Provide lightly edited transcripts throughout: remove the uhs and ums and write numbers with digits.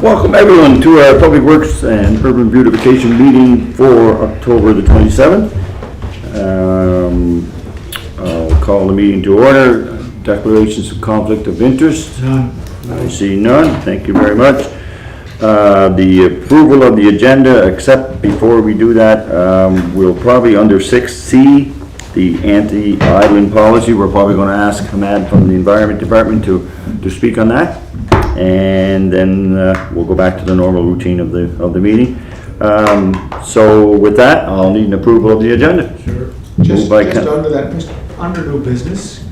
Welcome everyone to our Public Works and Urban Beautification meeting for October the 27th. I'll call the meeting to order. Declarations of conflict of interest. None. I see none. Thank you very much. The approval of the agenda, except before we do that, we'll probably under 6C, the anti-idling policy, we're probably going to ask Hamad from the Environment Department to speak on that. And then we'll go back to the normal routine of the meeting. So with that, I'll need an approval of the agenda. Sure. Just under that, just under new business,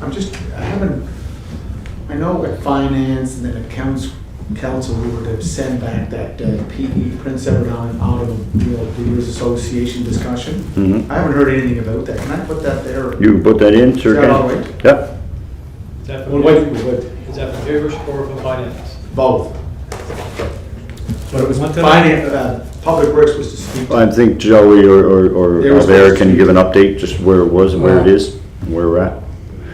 I know at finance and then at council, we were to send back that PE Prince Edward Island out of the Dealers Association discussion. Mm-hmm. I haven't heard anything about that. Can I put that there? You put that in, sir? Is that all right? Yep. Is that We'll for wait, we'll wait. is that for favors or for finance? Both. But it was One to finance, Public Works was to speak. I think Joey or They were supposed Albert to can be- give an update, just where it was and where it is, and where we're at.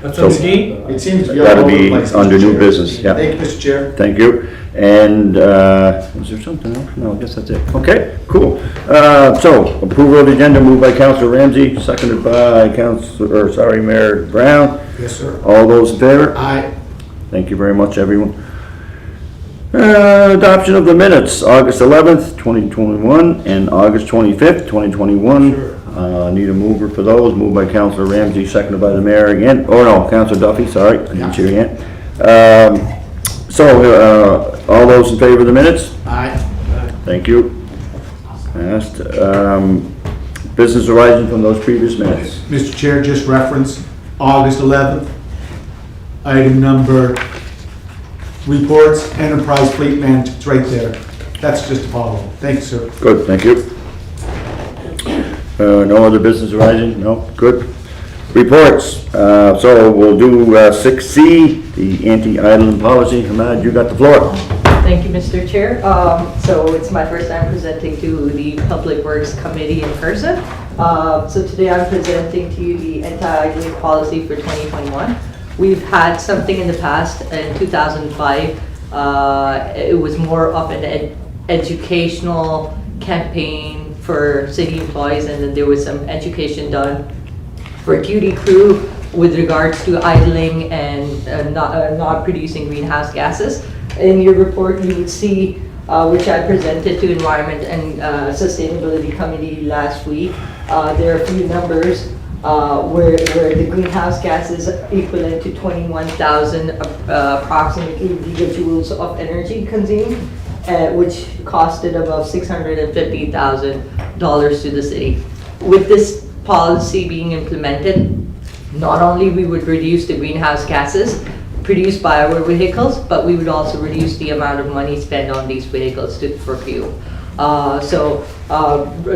That's So- on ski? It seems to be all That'll over the be place, under Mr. new Chair. business, yeah. Thank you, Mr. Chair. Thank you. And, is there something else? No, I guess that's it. Okay, cool. So, approval of the agenda moved by Councilor Ramsey, seconded by Mayor Brown. Yes, sir. All those in favor? Aye. Thank you very much, everyone. Adoption of the minutes, August 11th, 2021, and August 25th, 2021. Sure. Need a mover for those, moved by Councilor Ramsey, seconded by the mayor again. Oh, no, Councilor Duffy, sorry, I didn't see your hand. All those in favor of the minutes? Aye. Thank you. Passed. Business arising from those previous minutes. Mr. Chair, just reference August 11th, item number reports, enterprise fleet management, it's right there. That's just a follow. Thank you, sir. Good, thank you. No other business arising? No? Good. Reports. So we'll do 6C, the anti-idling policy. Hamad, you got the floor. Thank you, Mr. Chair. So it's my first time presenting to the Public Works Committee in person. So today I'm presenting to you the anti-idling policy for 2021. We've had something in the past in 2005. It was more of an educational campaign for city employees, and then there was some education done for duty crew with regards to idling and not producing greenhouse gases. In your report, you would see, which I presented to Environment and Sustainability Committee last week, there are a few numbers where the greenhouse gases equivalent to 21,000 approximately gigajoules of energy consumed, which costed about $650,000 to the city. With this policy being implemented, not only we would reduce the greenhouse gases produced by our vehicles, but we would also reduce the amount of money spent on these vehicles for fuel.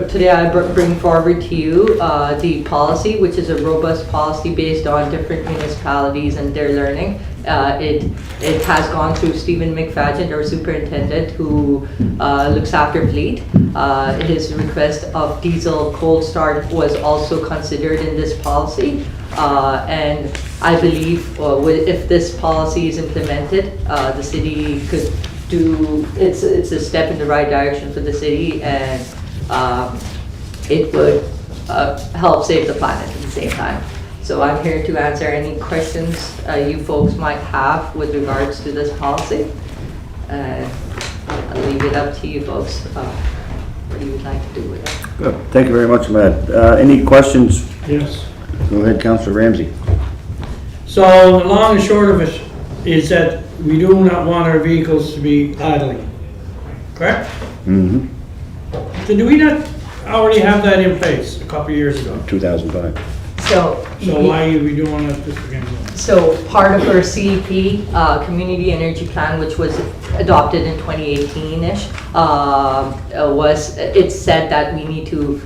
Today I bring forward to you the policy, which is a robust policy based on different municipalities and their learning. It has gone through Stephen McFadgen, our superintendent, who looks after fleet. His request of diesel cold start was also considered in this policy. And I believe if this policy is implemented, the city could it's a step in the right direction for the city, and it would help save the planet at the same time. So I'm here to answer any questions you folks might have with regards to this policy. I'll leave it up to you folks what you would like to do with it. Good. Thank you very much, Hamad. Any questions? Yes. Go ahead, Councilor Ramsey. So the long and short of it is that we do not want our vehicles to be idling, correct? Mm-hmm. So do we not already have that in place a couple of years ago? 2005. So Why are we doing it this again? So part of our CEP, Community Energy Plan, which was adopted in 2018-ish, it said that we need to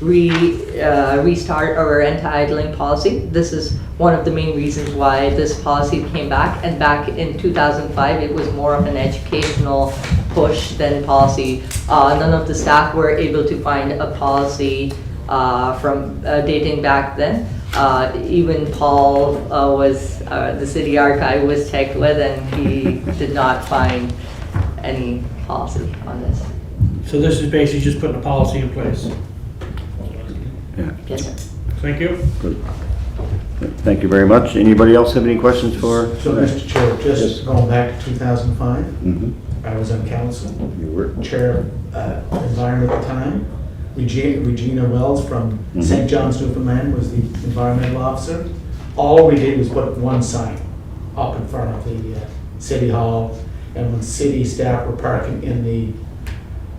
restart our anti-idling policy. This is one of the main reasons why this policy came back. And back in 2005, it was more of an educational push than policy. None of the staff were able to find a policy from dating back then. Even Paul the city archive was checked with, and he did not find any policy on this. So this is basically just putting a policy in place. Yeah, Yes, sir. Thank you. good. Thank you very much. Anybody else have any questions for? So, Mr. Chair, just going back to 2005, Mhm. I was on council, You were? chair of environment at the time. Regina Wells from Mhm. St. John's, Newfoundland was the environmental officer. All we did was put one sign up in front of the city hall, and when city staff were parking in the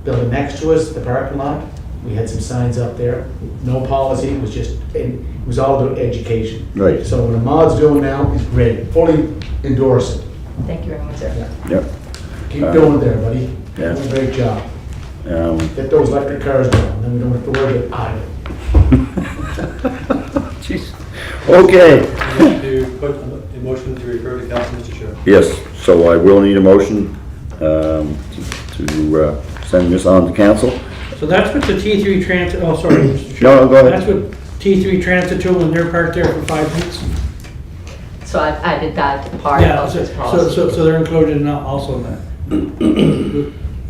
building next to us, the parking lot, we had some signs up there. No policy, it was all about education. Right. So what Ahmad's doing now is great, fully endorse it. Thank you very much, sir. Yep. Keep doing it there, buddy. Yeah. Doing a great job. Um, Get those electric cars going, then we don't have to worry about idle. Jeez. Okay. To put a motion to refer to council, Mr. Chair. Yes, so I will need a motion to send this on to council. So that's what the T3 Transit, oh, sorry, Mr. Chair. No, go ahead. That's what T3 Transit do when they're parked there for 5 minutes? So I've added that part Yeah, of so, this policy. so they're included in also in that?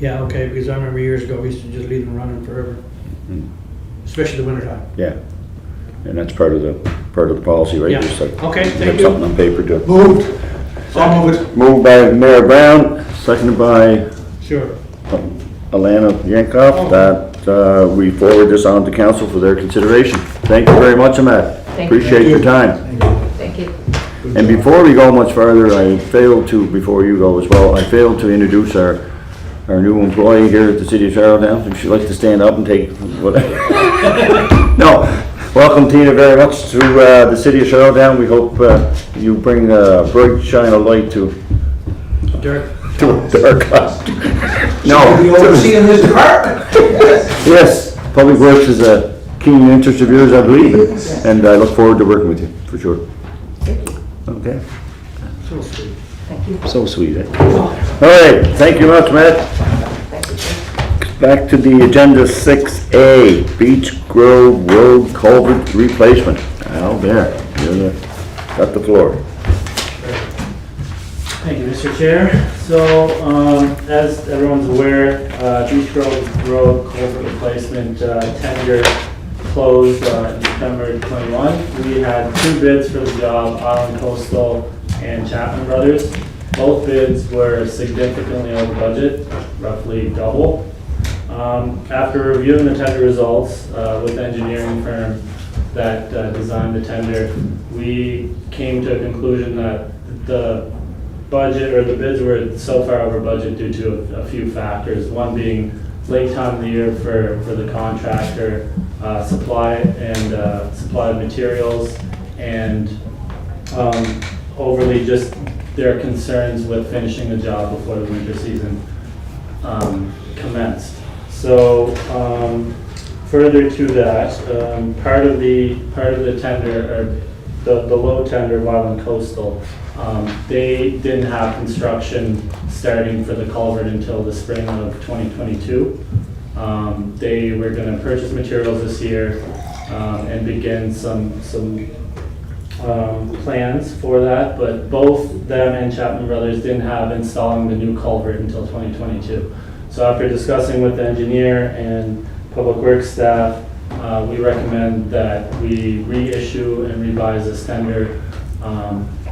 Yeah, okay, because I remember years ago, we used to just leave them running forever, especially the winter time. Yeah, and that's part of the policy, right? Yeah. Just like Okay, have thank something you. on paper to. Moved. I'll move it. Moved by Mayor Brown, seconded by Sure. Alana Yankoff, that we forward this on to council for their consideration. Thank you very much, Ahmed. Thank you. Appreciate your time. Thank you. And before we go much further, before you go as well, I failed to introduce our new employee here at the city of Charlottetown. If she'd like to stand up and take what? No. Welcome, Tina, very much to the city of Charlottetown. We hope you bring a bright shine of light to Dirk. a dark cloud. No. The overseeing this department. Yes, Public Works is a keen interest of yours, I believe, and I look forward to working with you, for sure. Okay. So sweet. Thank you. So sweet, eh? All right, thank you much, Matt. Thank you, sir. Back to the agenda 6A, Beach Grove Road Culvert Replacement. Al, there, got the floor. Thank you, Mr. Chair. So, as everyone's aware, Beach Grove Road culvert replacement tender closed in September 21. We had 2 bids for the job, Island Coastal and Chapman Brothers. Both bids were significantly over budget, roughly double. After reviewing the tender results with the engineering firm that designed the tender, we came to a conclusion that the budget, or the bids were so far over budget due to a few factors. One being late time of the year for the contractor, supply of materials, and overly just their concerns with finishing the job before the winter season commenced. So further to that, part of the tender, or the low tender of Island Coastal, they didn't have construction starting for the culvert until the spring of 2022. They were going to purchase materials this year and begin some plans for that, but both them and Chapman Brothers didn't have installing the new culvert until 2022. So after discussing with the engineer and Public Works staff, we recommend that we reissue and revise this tender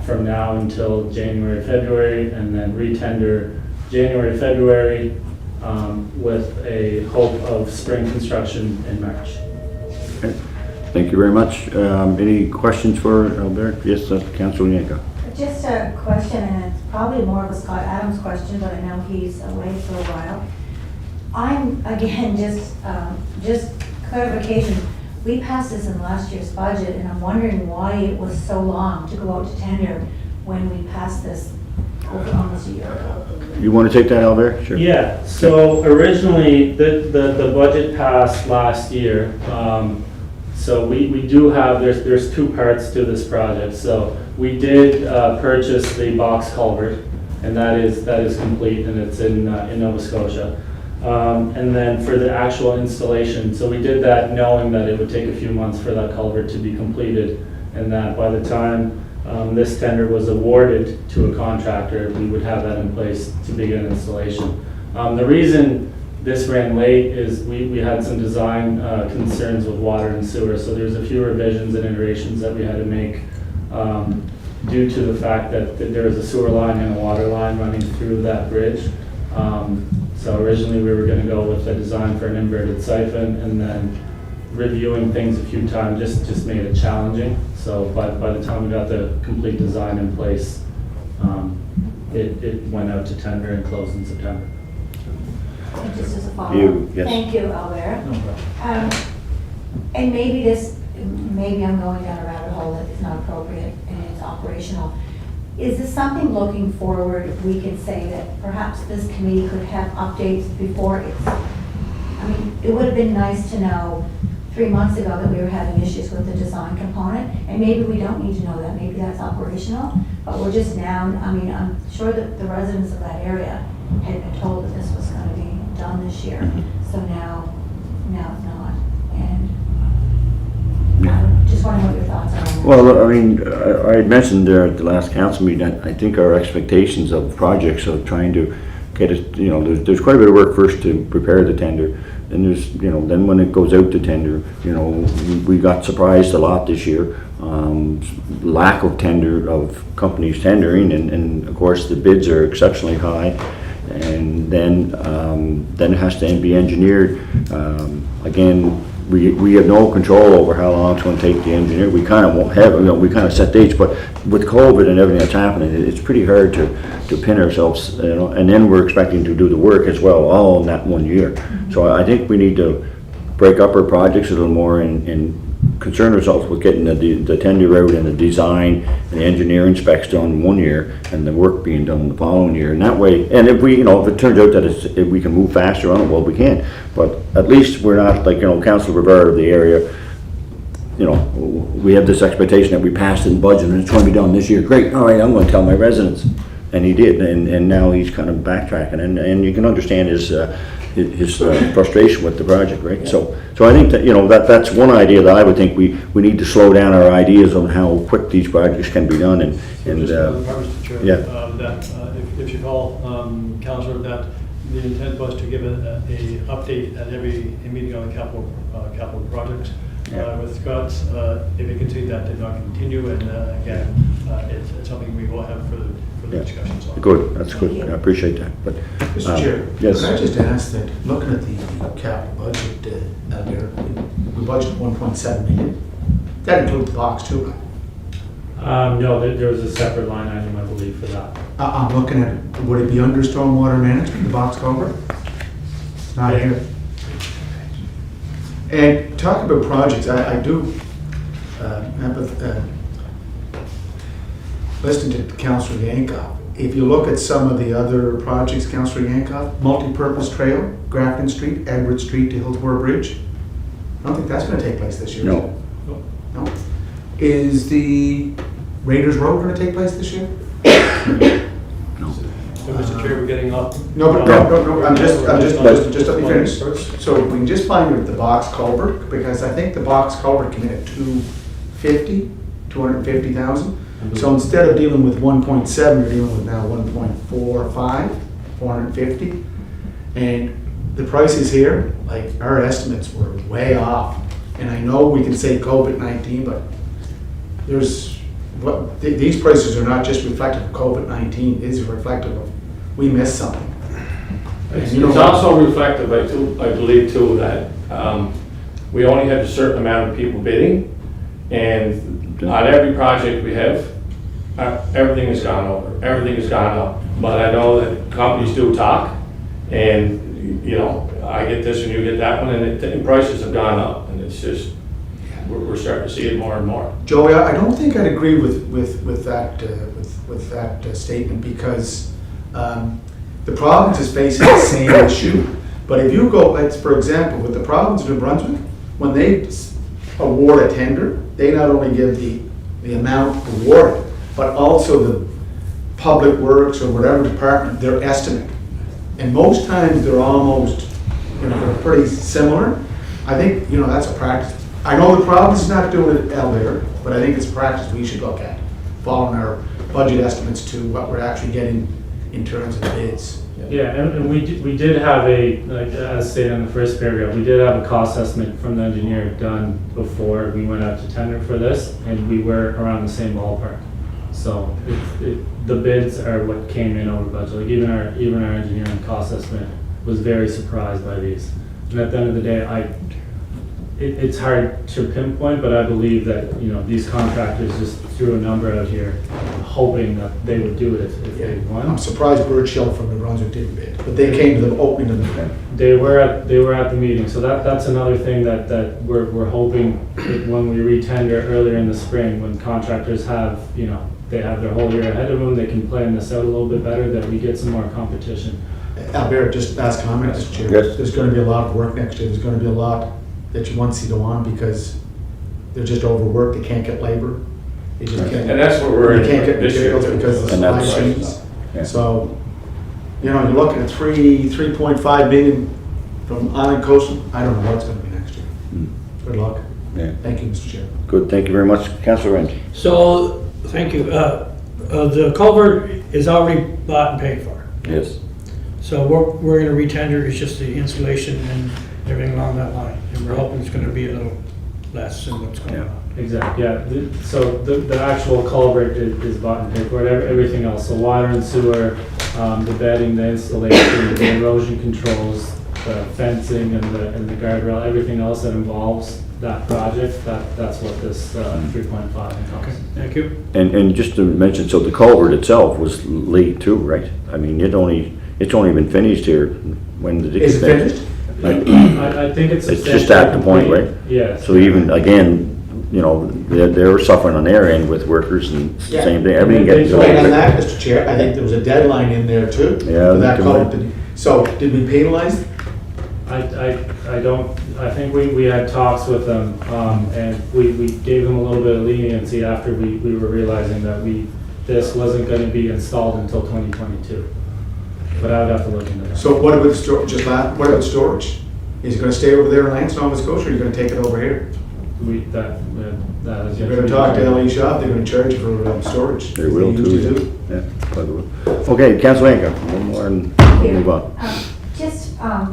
from now until January, February, and then retender January, February with a hope of spring construction in March. Okay. Thank you very much. Any questions for Albert? Yes, Councilor Yanko. Just a question, and it's probably more of a Scott Adams question, but I know he's away for a while. I'm, again, just clarification. We passed this in last year's budget, and I'm wondering why it was so long to go out to tender when we passed this over almost a year ago. You want to take that, Albert? Sure. Yeah, so originally, the budget passed last year. So we do have, there's 2 parts to this project. So we did purchase the box culvert, and that is complete, and it's in Nova Scotia. And then for the actual installation, so we did that knowing that it would take a few months for that culvert to be completed. and that by the time this tender was awarded to a contractor, we would have that in place to begin installation. The reason this ran late is we had some design concerns with water and sewer, so there's a few revisions and iterations that we had to make due to the fact that there was a sewer line and a water line running through that bridge. So originally we were gonna go with a design for an inverted siphon, and then reviewing things a few times just made it challenging. So by the time we got the complete design in place, it went out to tender and closed in September. And just as a follow-up. Yes. Thank you, Albert. And maybe I'm going down a rabbit hole that is not appropriate and it's operational. Is this something looking forward, we could say that perhaps this committee could have updates before it would have been nice to know 3 months ago that we were having issues with the design component, and maybe we don't need to know that, maybe that's operational, but we're just now, I'm sure that the residents of that area had been told that this was gonna be done this year, so now it's not, and just wondering what your thoughts are on that. Well, I mean, I had mentioned there at the last council meeting, that I think our expectations of projects of trying to get it, there's quite a bit of work first to prepare the tender. And there's, then when it goes out to tender, we got surprised a lot this year. Lack of companies tendering, and of course the bids are exceptionally high. And then it has to be engineered. Again, we have no control over how long it's going to take the engineer. We kind of won't have, we kind of set dates, but with COVID and everything that's happening, it's pretty hard to pin ourselves, and then we're expecting to do the work as well, all in that 1 year. So I think we need to break up our projects a little more and concern ourselves with getting the tender out and the design and the engineering specs done in 1 year, and the work being done the following year. And that way, and if we, if it turns out that if we can move faster on it, well, we can. But at least we're not like, Councilor Rivera of the area, we have this expectation that we passed in budget and it's going to be done this year. Great, all right, I'm going to tell my residents. And he did, and now he's kind of backtracking, and you can understand his frustration with the project, right? So I think that that's one idea that I would think we need to slow down our ideas on how quick these projects can be done, and Just another part, Mr. Chair, yeah. that if you call, Councillor, that the intent was to give a update at every meeting on the capital projects. With Scott's, if you can see that did not continue, and again, it's something we will have further discussions on. Good, that's good, I appreciate that, but. Mr. Chair, Yes. can I just ask that, looking at the capital budget, there, we budgeted 1.7 million. That includes the box too, right? No, there was a separate line item, I believe, for that. I'm looking at it, would it be under stormwater management, the box culvert? It's not here. And talking about projects, I do listening to Councillor Yankoff. If you look at some of the other projects, Councillor Yankoff, multi-purpose trail, Grafton Street, Edward Street to Hillsborough Bridge, I don't think that's going to take place this year. No. No. Is the Raiders Road going to take place this year? So, Mr. Chair, we're getting up. No, I'm just let me finish. So we can just find the box culvert, because I think the box culvert came in at 250,000. So instead of dealing with 1.7, you're dealing with now 1.45, 450. And the prices here, like our estimates were way off. And I know we can say COVID-19, but these prices are not just reflective of COVID-19, it's reflective of we missed something. It's also reflective, I believe too, that we only had a certain amount of people bidding, and on every project we have, everything has gone over, everything has gone up. But I know that companies do talk, and I get this and you get that one, and prices have gone up, and it's just, we're starting to see it more and more. Joey, I don't think I'd agree with that statement, because the province is facing the same issue. But if you go, for example, with the province of New Brunswick, when they award a tender, they not only give the amount awarded, but also the public works or whatever department, their estimate. And most times they're almost, they're pretty similar. I think, that's a practice I know the province is not doing it, Albert, but I think it's a practice we should look at, following our budget estimates to what we're actually getting in terms of bids. Yeah, and we did have a, like, as stated in the first paragraph, we did have a cost estimate from the engineer done before we went out to tender for this, and we were around the same ballpark. So the bids are what came in over budget. Like even our engineering cost estimate was very surprised by these. And at the end of the day, it's hard to pinpoint, but I believe that, you know, these contractors just threw a number out here, hoping that they would do it if they I'm won. surprised Birchill from New Brunswick didn't bid, but they came to the opening of the bid. They were at the meeting, so that's another thing that we're hoping that when we re-tender earlier in the spring, when contractors have, you know, they have their whole year ahead of them, they can plan this out a little bit better, that we get some more competition. Albert, just last comment, Mr. Chair. Yes. There's gonna be a lot of work next year. There's gonna be a lot that you won't see go on because they're just overworked. They can't get labor. They just can't. And that's what we're in They can't get this year. materials because of the And supply that's- chains. Yeah. So, you know, you're looking at 3.5 million from Island Coastal. I don't know what it's gonna be next year. Good luck. Yeah. Thank you, Mr. Chair. Good, thank you very much. Councillor Range. So, thank you. The culvert is already bought and paid for. Yes. So we're gonna retender, it's just the installation and everything along that line. And we're hoping it's gonna be a little less than what's going on. Exactly, yeah. So the actual culvert is bought and paid for, everything else, so water and sewer, the bedding, the installation, the erosion controls, the fencing and the guardrail, everything else that involves that project, that's what this 3.5 encompasses. Thank you. And just to mention, so the culvert itself was late too, right? I mean, it's only been finished here, when did it Is it get finished? finished? I think it's It's just at the point, substantially right? complete. Yes. So even, again, you know, they're suffering on their end with workers and Yeah. same thing, everything gets They- Wait on delayed. that, Mr. Chair. I think there was a deadline in there too. Yeah, for that they culvert. do. So did we penalize? I think we had talks with them, and we gave them a little bit of leniency after we were realizing that this wasn't gonna be installed until 2022. But I would have to look into that. So what about storage? What about storage? Is it gonna stay over there in Lansing, Nova Scotia, or are you gonna take it over here? That is. You're gonna talk to LE Shop, they're gonna charge you for storage. They will They too, usually yeah. do. Yeah, probably will. Okay, Councillor Hancock, one more and we'll move on.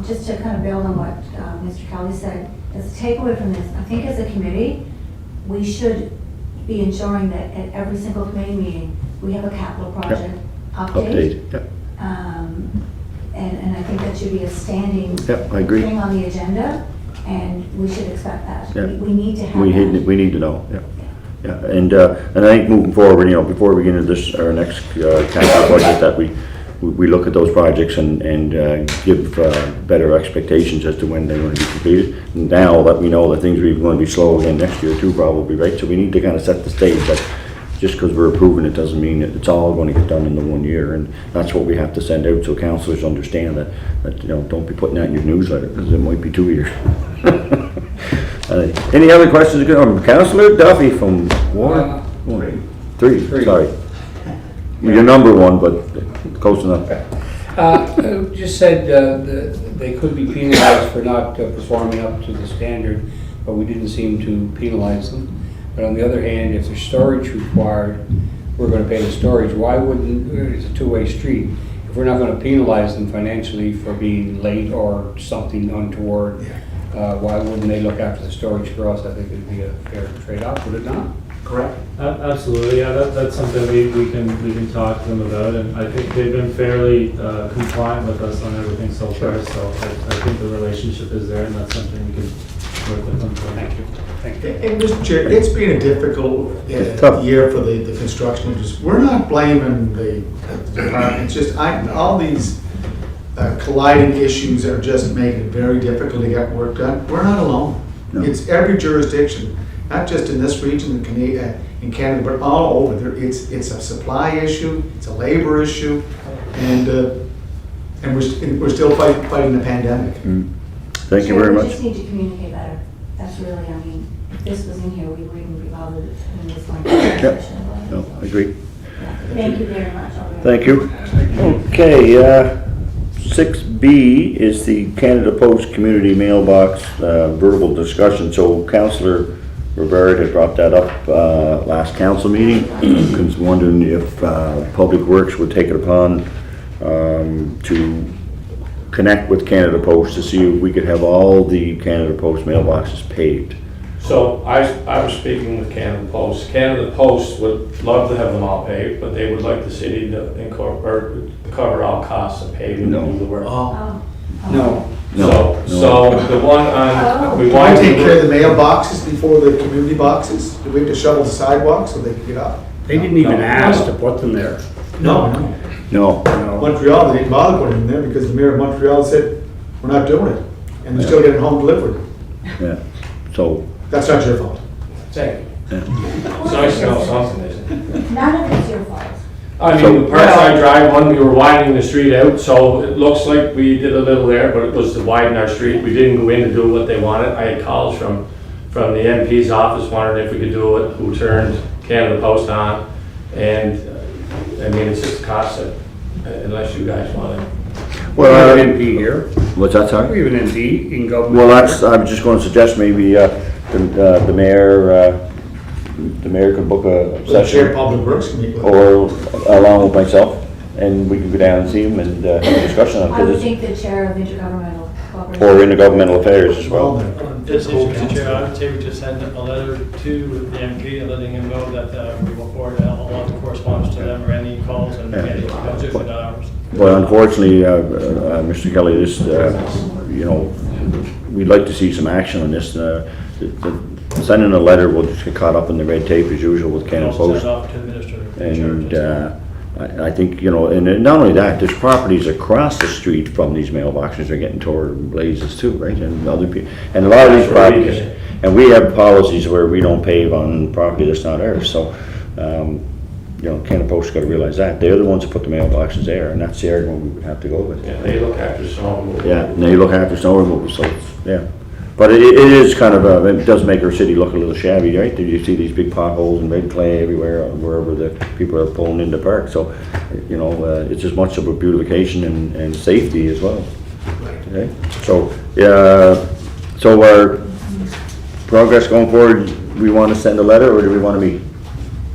Just to kind of build on what Mr. Kelly said, as a takeaway from this, I think as a committee, we should be ensuring that at every single committee meeting, we have a capital project update. Update, yeah, And I think that should be a standing yeah, I agree. thing on the agenda, and we should expect that. Yeah. We need to have We that. need to know, yeah. Yeah, and I think moving forward, you know, before we get into this, our next capital budget, that we look at those projects and give better expectations as to when they're going to be completed. Now that we know that things are even going to be slow again next year too, probably, right? So we need to kind of set the stage that just because we're approving it doesn't mean that it's all going to get done in the 1 year. And that's what we have to send out so councillors understand that, you know, don't be putting that in your newsletter because it might be 2 years. Any other questions? Councillor Duffy from Ward? Three, sorry. You're number one, but close enough. Just said they could be penalized for not performing up to the standard, but we didn't seem to penalize them. But on the other hand, if there's storage required, we're going to pay the storage. Why wouldn't, it's a two-way street. If we're not going to penalize them financially for being late or something untoward, why wouldn't they look after the storage for us? I think it'd be a fair trade-off, would it not? Correct. Absolutely, yeah, that's something we can talk to them about, and I think they've been fairly compliant with us on everything so far, so I think the relationship is there, and that's something we can work with them for. Thank you. Thank you. And Mr. Chair, it's been a difficult It's tough. year for the construction industry. We're not blaming the department, it's just, all these colliding issues are just making it very difficult to get work done. We're not alone. No. It's every jurisdiction, not just in this region in Canada, but all over. It's a supply issue, it's a labor issue, and we're still fighting the pandemic. Thank you very We much. just need to communicate better. That's really, I mean, if this was in here, we wouldn't be bothered in this line. No, I agree. Thank you very much. I'll- Thank you. Okay, 6B is the Canada Post Community Mailbox verbal discussion. So Councillor Rivera had brought that up last council meeting. I was wondering if Public Works would take it upon to connect with Canada Post to see if we could have all the Canada Post mailboxes paved. So I was speaking with Canada Post. Canada Post would love to have them all paved, but they would like the city to incorporate, cover all costs of paving and do the work. Oh. No. So the one on, we Do we want take care of to. the mailboxes before the community boxes? Do we have to shovel the sidewalks so they can get up? They didn't even ask to put them there. No. No, Montreal, they didn't bother putting them there because the mayor of Montreal said, we're not doing it. And they're still getting home delivered. yeah, so, That's not your fault. Thank you. It's nice to know something, isn't it? None of it's your fault. I mean, the Parkside Drive one, we were widening the street out, so it looks like we did a little there, but it was to widen our street. We didn't go in to do what they wanted. I had calls from the MP's office wondering if we could do it, who turned Canada Post on. And, I mean, it's just a cost unless you guys want it. We have an MP here. what's that, sorry? We have an MP in government. Well, that's, I was just going to suggest maybe the mayor could book a The chair session, of Public Works can meet with them. or along with myself, and we can go down and see him and have a discussion on I would it, think the chair of intergovernmental cooperation. or intergovernmental affairs as Well, well. then. This is Mr. Chair, I would say we just send a letter to the MP letting him know that we will forward a lot of correspondence to them or any calls and any position hours. But unfortunately, Mr. Kelly, this, we'd like to see some action on this. Sending a letter, we'll just get caught up in the red tape as usual with Canada Also Post. send off to the minister. And I think, and not only that, there's properties across the street from these mailboxes are getting torn in blazes too, right? And other people, and a lot of these properties, and we have policies where we don't pave on property that's not ours, so, Canada Post's gotta realize that. They're the ones that put the mailboxes there, and that's the argument we would have to go with. Yeah, they look after snow removal. Yeah, and they look after snow removal, so, yeah. But it is kind of, it does make our city look a little shabby, right? You see these big potholes and red clay everywhere, wherever the people are pulling into park. So, it's as much about beautification and safety as well. Okay? So, so our progress going forward, we want to send a letter, or do we want to meet?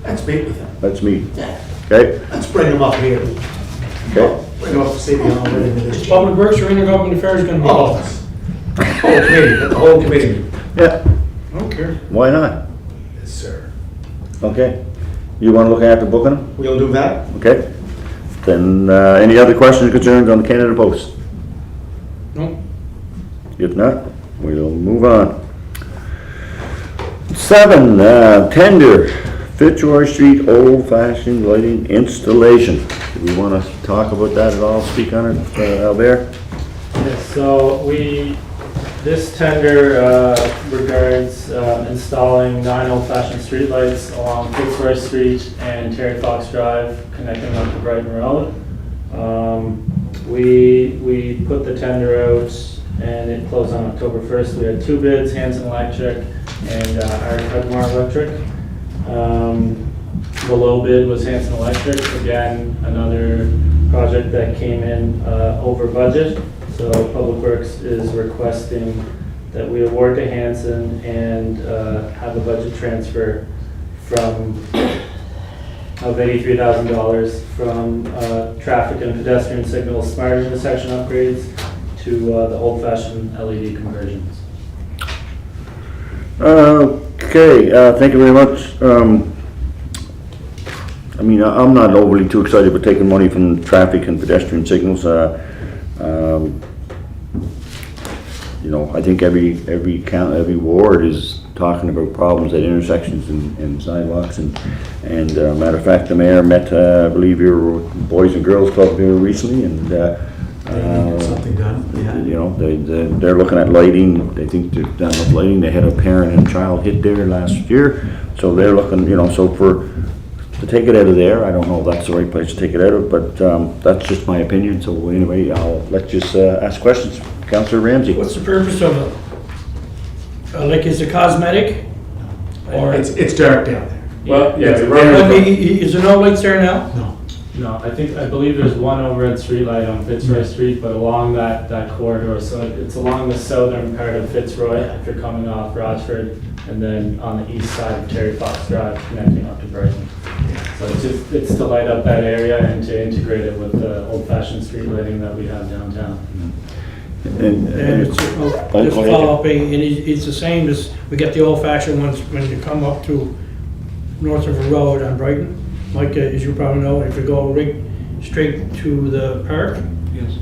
Let's meet with them. Let's meet. Yeah. Okay? Let's bring them up here. Okay. Bring them up to City Hall. bring them to this. Public Works or intergovernmental affairs gonna be? All of us. Whole committee, the whole committee. Yeah, I don't care. why not? Yes, sir. Okay. You want to look after booking them? We'll do that. Okay. Then, any other questions, concerns on the Canada Post? No. If not, we'll move on. 7, tender, Fitzroy Street old-fashioned lighting installation. Do we want to talk about that at all, speak on it, Albert? Yes, so this tender regards installing 9 old-fashioned streetlights along Fitzroy Street and Terry Fox Drive, connecting up to Brighton Road. We put the tender out and it closed on October 1st. We had 2 bids, Hanson Electric and Aaron Cudmore Electric. The low bid was Hanson Electric, again, another project that came in over budget. So Public Works is requesting that we award to Hanson and have a budget transfer of $83,000 from traffic and pedestrian signal smart intersection upgrades to the old-fashioned LED conversions. Okay, thank you very much. I'm not overly too excited about taking money from traffic and pedestrian signals. I think every ward is talking about problems at intersections and sidewalks, and matter of fact, the mayor met, I believe, your Boys and Girls Club here recently, and Something done, yeah. they're looking at lighting. They think they've done enough lighting. They had a parent and child hit there last year, so they're looking, to take it out of there. I don't know if that's the right place to take it out of, but that's just my opinion. So anyway, I'll let you ask questions. Councillor Ramsey. What's the purpose of it? Is it cosmetic? Or It's dark down there. Well, yeah, the But road, is there no lights there now? No. No, I believe there's one overhead streetlight on Fitzroy Street, but along that corridor, so it's along the southern part of Fitzroy, if you're coming off Rochford, and then on the east side of Terry Fox Drive, connecting up to Brighton. So it's to light up that area and to integrate it with the old-fashioned street lighting that we have downtown. And it's, just follow up, and it's the same as, we get the old fashioned ones when you come up to North River Road on Brighton. Like, as you probably know, if you go right straight to the park, Yes.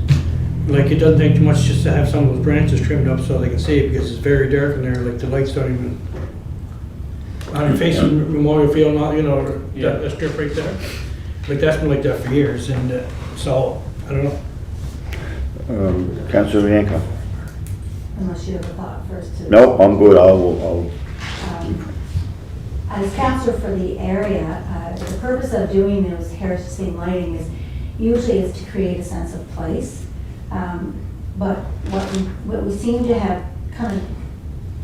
like, it doesn't take too much just to have some of those branches trimmed up so they can see it, because it's very dark in there, like the lights don't even, on facing Memorial Field, not, you know, that strip right there. Like, that's been like that for years, and so, I don't know. Councillor Yankoff? Unless you have a thought first to. No, I'm good, I'll, As councillor for the area, the purpose of doing those heritage theme lighting is usually is to create a sense of place. But what we seem to have kind of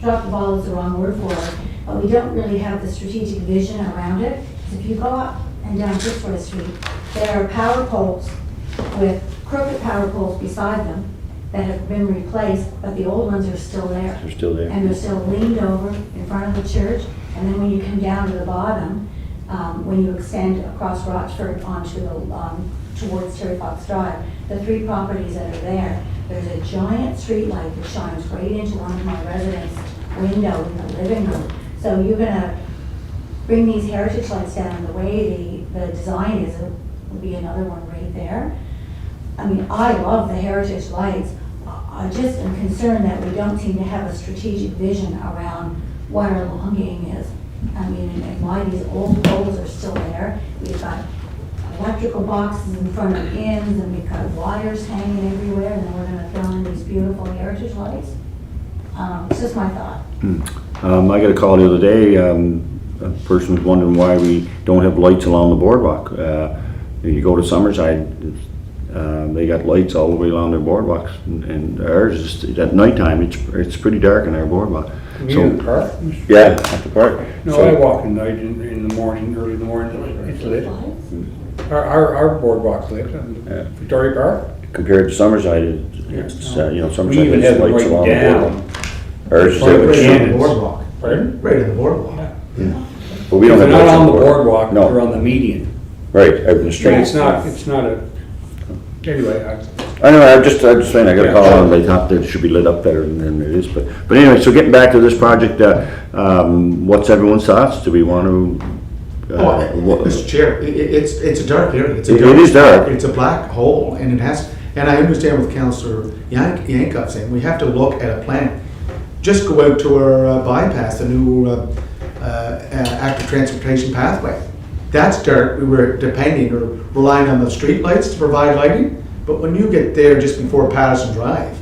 dropped the ball is the wrong word for it, but we don't really have the strategic vision around it. If you go up and down Fitzroy Street, there are power poles with crooked power poles beside them that have been replaced, but the old ones are still there. they're still there. And they're still leaned over in front of the church. And then when you come down to the bottom, when you extend across Rochford onto the, towards Terry Fox Drive, the three properties that are there, there's a giant street light that shines right into one of my residents' window in the living room. So you're gonna bring these heritage lights down, and the way the design is, it would be another one right there. I mean, I love the heritage lights. I just am concerned that we don't seem to have a strategic vision around what our long game is. I mean, and why these old poles are still there. We've got electrical boxes in front of inns, and we've got wires hanging everywhere, and then we're gonna throw in these beautiful heritage lights. It's just my thought. I got a call the other day, a person was wondering why we don't have lights along the boardwalk. You go to Summerside, they got lights all the way along their boardwalks, and ours is, at nighttime, it's pretty dark in our boardwalk. You mean in the park? Yeah, at the park. No, So- I walk at night in the morning, early in the morning, it's lit. Our boardwalk's lit, Yeah. Victoria Park. Compared to Summerside, it's, you know, We Summerside even has have them lights right along the down. boardwalk. Ours is Right at where the the Right on end, the boardwalk. Pardon? Right on the boardwalk. but we don't They're have not lights on the boardwalk, No. they're on the median. Right, out in the And street. it's not a, anyway, Anyway, I'm just saying, I got a call and they thought that it should be lit up better than it is, but anyway, so getting back to this project, what's everyone's thoughts? Do we want to? Mr. Chair, it's a dark area. It's a It is dark. It's a black hole, and it has, and I understand with Councillor Yankoff saying, we have to look at a plan. Just go out to our bypass, the new active transportation pathway. That's dark. We were depending or relying on the street lights to provide lighting, but when you get there just before Patterson Drive,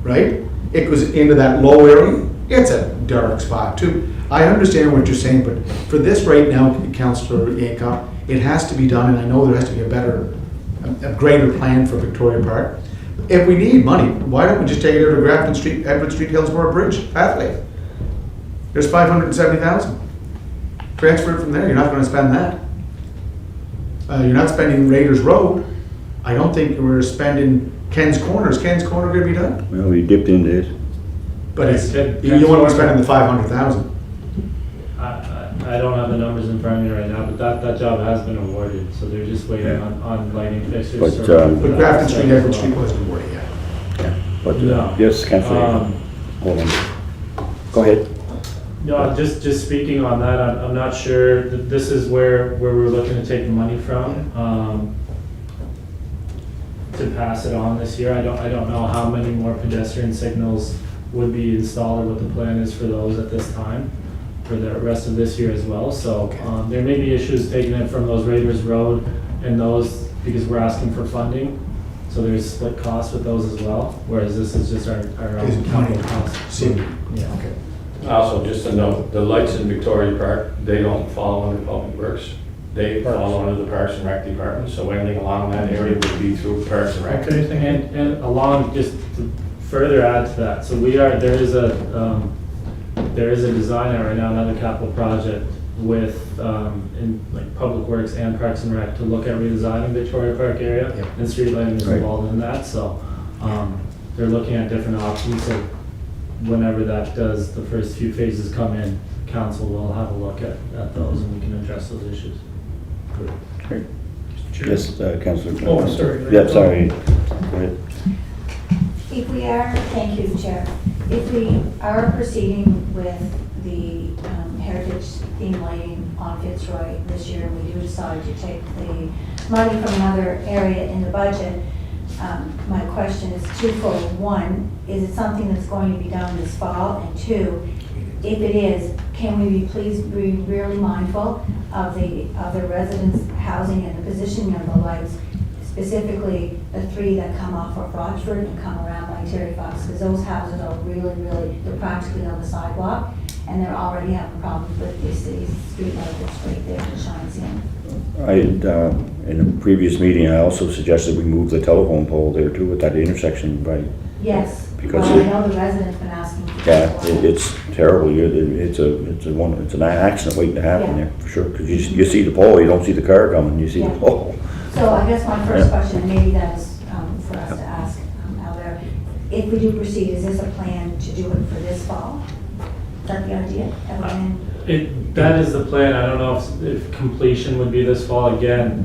right? It goes into that low area. It's a dark spot too. I understand what you're saying, but for this right now, Councillor Yankoff, it has to be done, and I know there has to be a greater plan for Victoria Park. If we need money, why don't we just take it out of Grafton Street, Edward Street, Hillsborough Bridge pathway? There's 570,000. Transfer it from there. You're not going to spend that. You're not spending Raiders Road. I don't think we're spending Ken's Corner. Is Ken's Corner going to be done? Well, we dipped into it. But it's, Ken's you don't want to Corner. be spending the 500,000. I don't have the numbers in front of me right now, but that job has been awarded, so they're just waiting Yeah. on lighting fixtures. But, so- But Grafton Street, Edward Street wasn't awarded yet. But, No. yes, Councillor, Um, hold on. Go ahead. No, just speaking on that, I'm not sure that this is where we're looking to take the money from, to pass it on this year. I don't know how many more pedestrian signals would be installed or what the plan is for those at this time, for the rest of this year as well. So, there may be issues taking it from those Raiders Road and those, because we're asking for funding. So there's split costs with those as well, whereas this is just our Is own it capital money? cost. See. Yeah. Okay. Also, just to note, the lights in Victoria Park, they don't fall under Public Works. They fall under the Parks and Rec Department, so anything along that area would be through Parks and Rec. Okay, and along, just to further add to that, so there is a designer right now, another capital project with, in like Public Works and Parks and Rec to look at redesigning Victoria Park area. And street lighting is Right. involved in that, so, they're looking at different options, so whenever that does, the first few phases come in, council will have a look at those and we can address those issues. Great. Yes, Councillor. Oh, sorry. Yeah, sorry. Go ahead. If we are, thank you, Chair. If we are proceeding with the heritage theme lighting on Fitzroy this year, and we do decide to take the money from another area in the budget, my question is twofold. One, is it something that's going to be done this fall? And two, if it is, can we please be really mindful of the residents' housing and the positioning of the lights, specifically the three that come off of Rochford and come around by Terry Fox, because those houses are really, they're practically on the sidewalk, and they're already having problems with the city's street light that's right there that shines in. In a previous meeting, I also suggested we move the telephone pole there too at that intersection, right? Yes, Because well, I it- know the residents been asking. for Yeah, that. it's terrible. It's an accident waiting to happen Yeah. there, for sure. Because you see the pole, you don't see the car coming, you see the Yeah. pole. So I guess my first Yeah. question, and maybe that is for us to ask out there, if we do proceed, is this a plan to do it for this fall? Is that the idea? And then- That is the plan. I don't know if completion would be this fall. Again,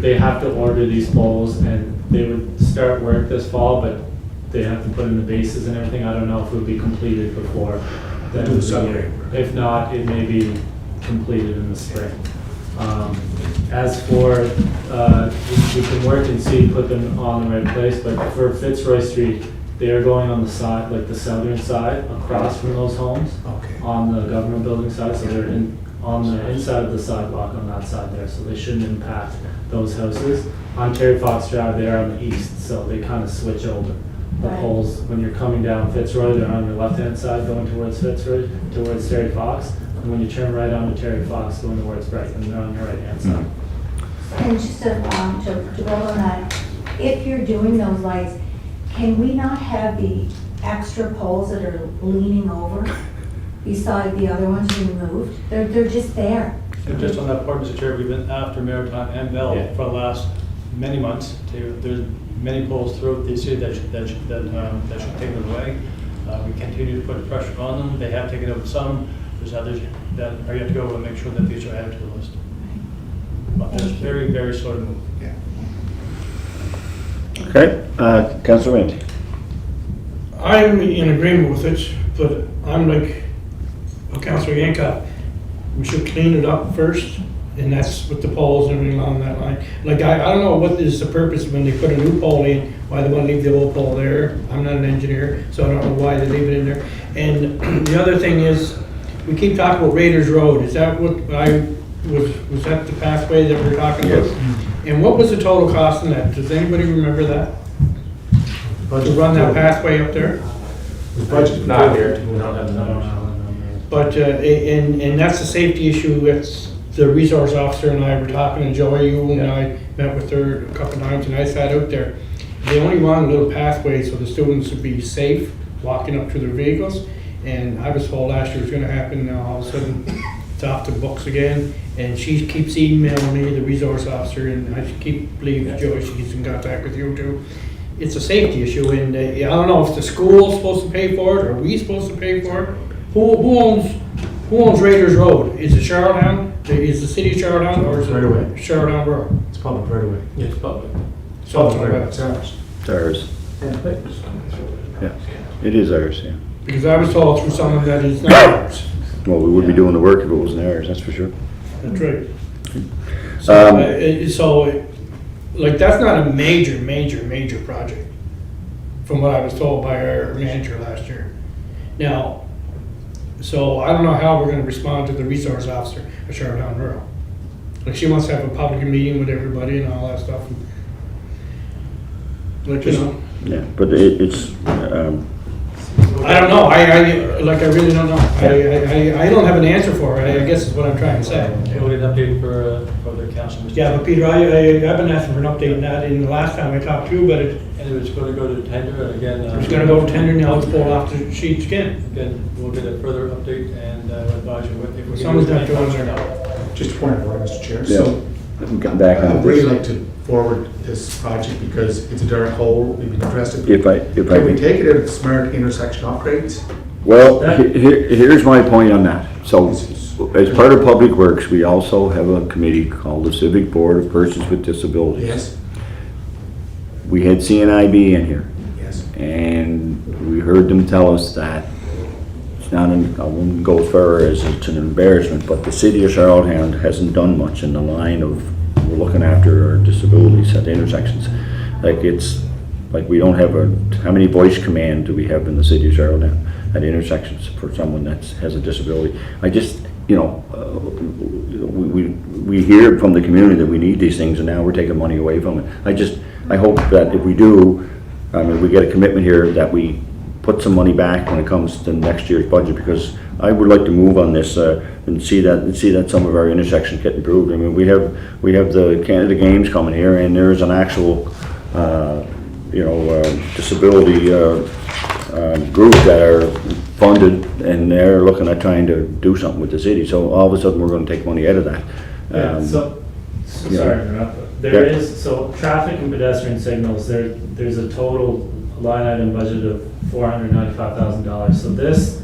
they have to order these poles and they would start work this fall, but they have to put in the bases and everything. I don't know if it would be completed before the end of the year. If not, it may be completed in the spring. As for, we can work and see, put them on the right place, but for Fitzroy Street, they are going on the side, like the southern side, across from those homes. Okay. On the government building side, so they're on the inside of the sidewalk on that side there, so they shouldn't impact those houses. On Terry Fox Drive, they're on the east, so they kind of switch over. The Right. poles, when you're coming down Fitzroy, they're on your left-hand side going towards Fitzroy, towards Terry Fox. And when you turn right onto Terry Fox, going towards Brighton, they're on your right-hand side. And just to build on that, if you're doing those lights, can we not have the extra poles that are leaning over beside the other ones removed? They're just there. And just on that point, Mr. Chair, we've been after Maritime and Bell Yeah. for the last many months. There's many poles throughout the city that should take them away. We continue to put pressure on them. They have taken over some. There's others that are yet to go and make sure that these are added to the list. But it's very, very slow to move. Okay, Councillor Randy. I'm in agreement with it, but I'm like Councillor Yankoff. We should clean it up first, and that's with the poles and everything along that line. Like, I don't know what is the purpose when they put a new pole in, why they want to leave the old pole there. I'm not an engineer, so I don't know why they leave it in there. And the other thing is, we keep talking about Raiders Road. Is that what was that the pathway that we're talking about? Yes. And what was the total cost in that? Does anybody remember that? To run that pathway up there? Not here. We don't have the numbers. But, and that's a safety issue. It's the resource officer and I were talking, and Joey, you and I met with her a couple times, and I sat out there. They only want a little pathway so the students would be safe walking up to their vehicles. And I was told last year it was gonna happen, now all of a sudden it's off the books again. And she keeps emailing me, the resource officer, and I believe Joey, she's in contact with you too. It's a safety issue, and I don't know if the school's supposed to pay for it, or we supposed to pay for it. Who owns Raiders Road? Is it Charlottetown? Is the city of Charlottetown, or is Right away. it Charlottetown Borough? It's public right away. It's public. So it's Public right away. not It's bad. ours. It's ours. Yeah, it is ours, yeah. Because I was told through someone that it's not ours. Well, we would be doing the work if it wasn't ours, that's for sure. That's right. So, like, that's not a major project, from what I was told by our manager last year. Now, so I don't know how we're gonna respond to the resource officer at Charlottetown Rural. Like, she wants to have a public meeting with everybody and all that stuff. Like, you know, Yeah, but it's, I don't know, I really don't know. I don't have an answer for it, I guess is what I'm trying to say. We'll get an update for the council. Mr. Yeah, but Peter, I've been asking for an update on that in the last time I talked to you, but And it was going to go to tender, and again. it's gonna go to tender, now it's pulled off the sheets again. Again, we'll get a further update and advise you if we can. Someone's do got to anything answer or that. not. Just a point of order, Mr. Chair. Yeah. So Come back on I'd really this. like to forward this project because it's a dark hole, we've been addressed it. If I Can we can, take it as smart intersection upgrades? well, here's my point on that. So, as part of Public Works, we also have a committee called the Civic Board of Persons with Disabilities. Yes, We had CNIB in here, yes. and we heard them tell us that it's not, I wouldn't go as far as it's an embarrassment, but the city of Charlottetown hasn't done much in the line of, we're looking after our disabilities at the intersections. Like we don't have how many voice command do we have in the city of Charlottetown at intersections for someone that has a disability? I just, we hear from the community that we need these things, and now we're taking money away from it. I hope that if we do, we get a commitment here that we put some money back when it comes to next year's budget, because I would like to move on this and see that some of our intersections get improved. I mean, we have the Canada Games coming here, and there is an actual disability group that are funded, and they're looking at trying to do something with the city. So all of a sudden, we're going to take money out of that. Yeah, yeah. sorry to interrupt. There is, so traffic and pedestrian signals, there's a total line item budget of $495,000. So this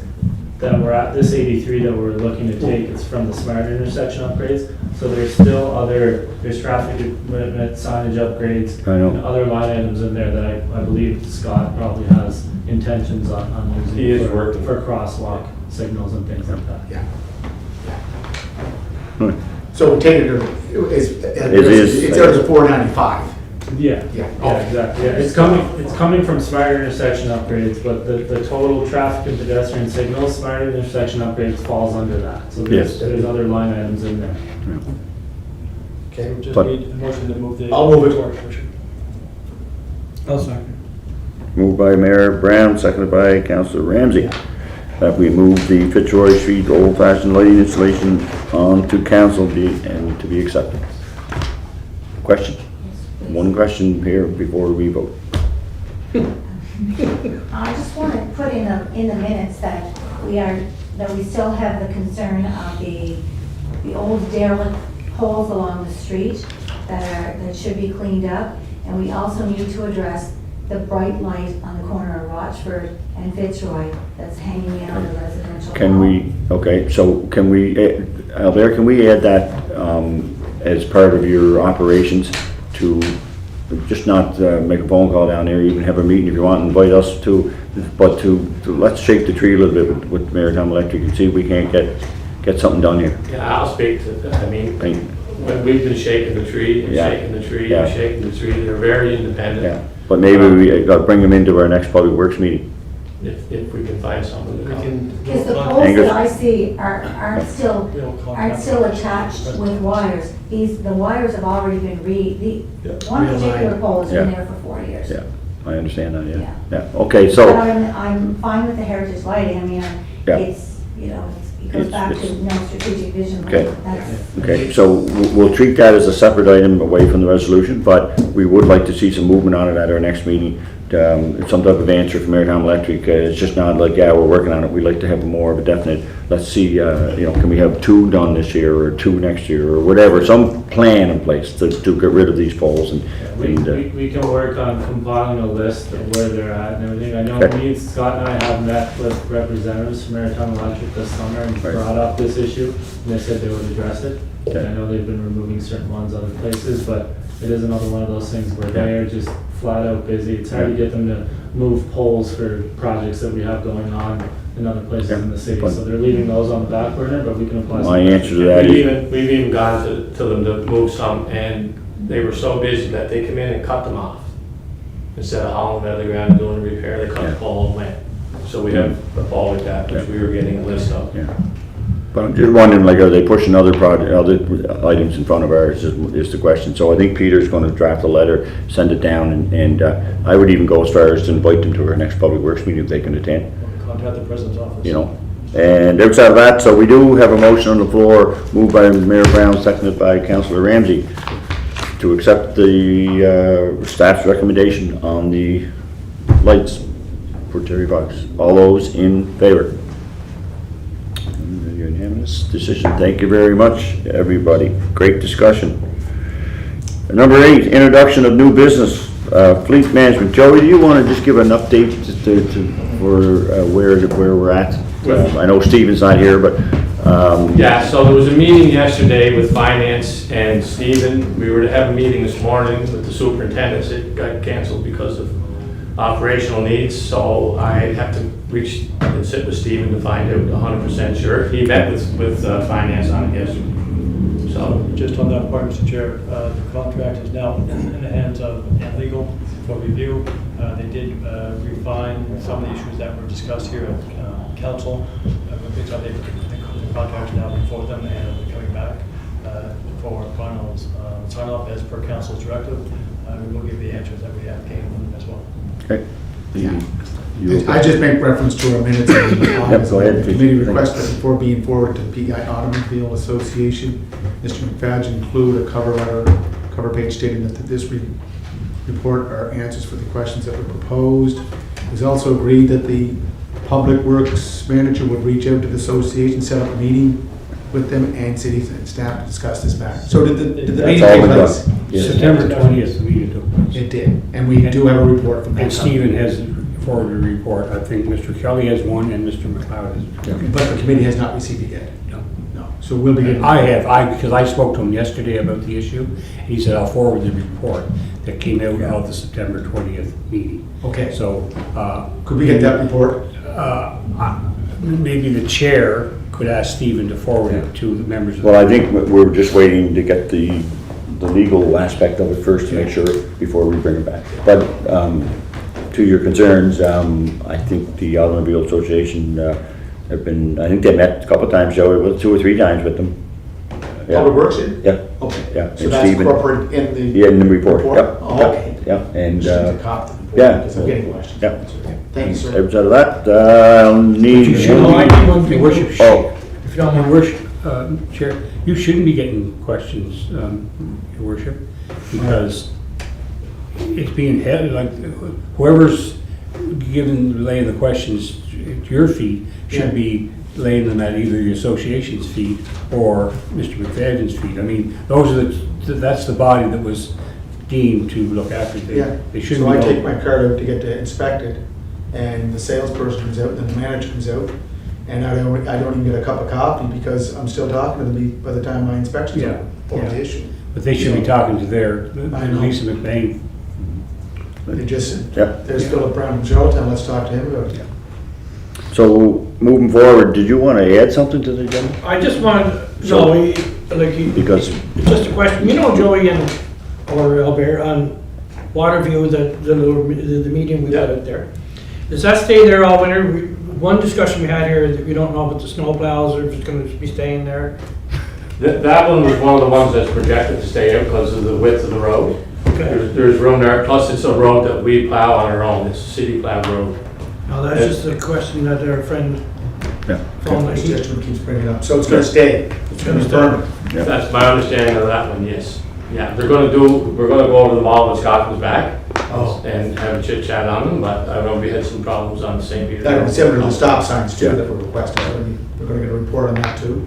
83 that we're looking to take is from the smart intersection upgrades. So there's still there's traffic limit signage upgrades. I know. And other line items in there that I believe Scott probably has intentions on using. He is working. For crosswalk signals and things like that. Yeah. Hmm. So we take it, it's out of 495. Yeah, Yeah. yeah, exactly. Yeah, it's coming from smart intersection upgrades, but the total traffic and pedestrian signals, smart intersection upgrades falls under that. So Yes. there's other line items in there. Okay. We just But- need a motion to move the. I'll move it. Richard. I'll second. Moved by Mayor Brown, seconded by Councillor Ramsey, that we move the Fitzroy Street old-fashioned lighting installation on to council and to be accepted. Question? One question here before we vote. I just want to put in the minutes that we still have the concern of the old derelict poles along the street that should be cleaned up. And we also need to address the bright light on the corner of Rochford and Fitzroy that's hanging out of the residential. Can we, okay, so can we, Albert, can we add that as part of your operations to just not make a phone call down there, even have a meeting if you want, invite us to, but to let's shake the tree a little bit with Maritime Electric and see if we can't get something done here. Yeah, I'll speak to that. I mean, Thank you. when we've been shaking the tree and Yeah. shaking the tree Yeah. and shaking the tree, they're very independent. Yeah, but maybe we got to bring them into our next Public Works meeting. If we can find someone to We come. can. Because the we'll poles Angus? that I see aren't still They'll contact- attached with wires. The wires have already been one particular pole has been Yeah. there for 4 years. Yeah, I understand that, yeah. Yeah. Yeah, okay, But so, I'm fine with the heritage lighting, I mean, Yeah. it goes back to strategic vision. Okay. That's- okay, so we'll treat that as a separate item away from the resolution, but we would like to see some movement on it at our next meeting. Some type of answer from Maritime Electric. It's just not like, yeah, we're working on it. We'd like to have more of a definite, let's see, can we have 2 done this year or 2 next year or whatever, some plan in place to get rid of these poles and, We can work on compiling a list of where they're at and everything. I know Okay. me, Scott and I have met with representatives from Maritime Electric this summer and Right. brought up this issue, and they said they would address it. Okay. And I know they've been removing certain ones other places, but it is another one of those things where they are just flat out busy. It's hard to get them to move poles for projects that we have going on in other places in the city. But- So they're leaving those on the back burner, but we can apply. my some- answer to that is, We've even gone to them to move some, and they were so busy that they come in and cut them off. Instead of hauling them out of the ground and doing a repair, they cut Yeah. the pole and went. So we have a pole like that, which we were getting a list of. yeah. But I'm just wondering, like, are they pushing other items in front of ours is the question. So I think Peter's going to draft a letter, send it down, and I would even go as far as to invite them to our next Public Works meeting if they can attend. contact the president's office. you know. And outside of that, so we do have a motion on the floor, moved by Mayor Brown, seconded by Councillor Ramsey, to accept the staff's recommendation on the lights for Terry Fox. All those in favor? Unanimous decision. Thank you very much, everybody. Great discussion. Number 8, introduction of new business, fleet management. Joey, do you want to just give an update for where we're at? I know Stephen's not here, but Yeah, so there was a meeting yesterday with finance and Stephen. We were to have a meeting this morning with the superintendents. It got canceled because of operational needs, so I have to reach and sit with Stephen to find out 100% sure. He met with finance on it yesterday. So, Just on that point, Mr. Chair, the contract is now in the hands of legal for review. They did refine some of the issues that were discussed here at council. The contract is now before them and they're coming back for final sign off as per council's directive. We will give the answers that we have gained from them as well. okay. I just make reference to our minutes of the go ahead, please. committee request that before being forward to the PEI Automobile Association, Mr. McFadden include a cover letter, cover page stating that this report are answers for the questions that were proposed. It was also agreed that the Public Works manager would reach out to the association, set up a meeting with them and city staff to discuss this matter. So did the That's meeting all take been place? done. Yes. September 20th, the meeting took place. It did, and we do have a report from that. And Stephen has forwarded a report. I think Mr. Kelly has one and Mr. McLeod has. But the committee has not received it yet. No. No, so we'll be getting. Because I spoke to him yesterday about the issue. He said, I'll forward the report that came out of the September 20th meeting. Okay, So, could we get that report? maybe the chair could ask Stephen to forward it to the members of the. Well, I think we're just waiting to get the legal aspect of it first to make sure before we bring it back. But to your concerns, I think the Automobile Association have been, I think they met a couple of times, Joey, well, 2 or 3 times with them. Public Works in? Yeah, Okay. yeah. So And that's Stephen- incorporated in the. Yeah, in the report, yeah. Oh, yeah, okay. Yeah, and, Just need to copy the report yeah. because I'm getting questions. Yeah. Okay. Thank you, sir. outside of that, I'll need. You should know, I need one thing. Your worship, Oh. If you don't Your mind. worship, Chair, you shouldn't be getting questions, Your worship, because it's being held, like, whoever's given, laying the questions at your feet should be laying them at either the association's feet or Mr. McFadden's feet. I mean, those are that's the body that was deemed to look after Yeah, things. They shouldn't so I be. take my card out to get it inspected, and the salesperson comes out, then the manager comes out, and I don't even get a cup of coffee because I'm still talking to them by the time my inspection's Yeah, over, over yeah. the issue. But they should be talking to their, I know. Lisa McBain. They just, Yeah. there's Philip Brown from Charlottetown, let's talk to him about it. So, moving forward, did you want to add something to the agenda? I just wanted, Joey, like, Because, it's just a question, you know, Joey and, or Albert, on Waterview, the meeting we had out there. Does that stay there all winter? One discussion we had here is that we don't know about the snow plows or if it's gonna be staying there. that one was one of the ones that's projected to stay out because of the width of the road. Okay. There's room there, plus it's a road that we plow on our own, it's a city plowed road. Now, that's just a question that our friend yeah, from The the constituent keeps bringing it up, so it's gonna stay, it's gonna be permanent. yeah. That's my understanding of that one, yes. Yeah, we're gonna go over to the mall when Scott comes back Oh. and have a chit chat on them, but I know we had some problems on the St. Peter. That was similar to the stop signs too that were requested, so we're gonna get a report on that too.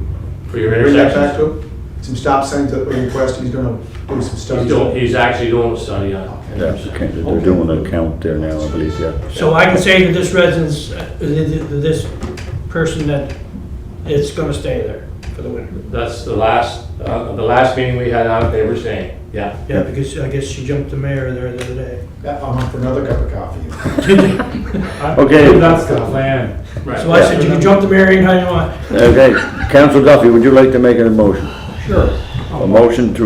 For your Bring that back intersections. to him. Some stop signs that were requested, he's gonna do some studies. He's actually doing a study on it. Yeah, okay, they're doing an account there now, I believe, yeah. So I can say to this residence, this person that it's gonna stay there for the winter. That's the last meeting we had on it, they were saying, yeah. Yeah, because I guess she jumped the mayor there the other day. Yeah, I'm on for another cup of coffee. Okay. That's the plan. Right. So I said, you can jump the mayor anytime you want. Okay, Council Duffy, would you like to make a motion? Sure. A motion to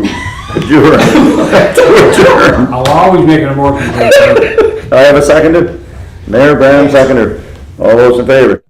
adjourn. To adjourn. I'll always make an motion. I have a seconder? Mayor Brown, seconder. All those in favor?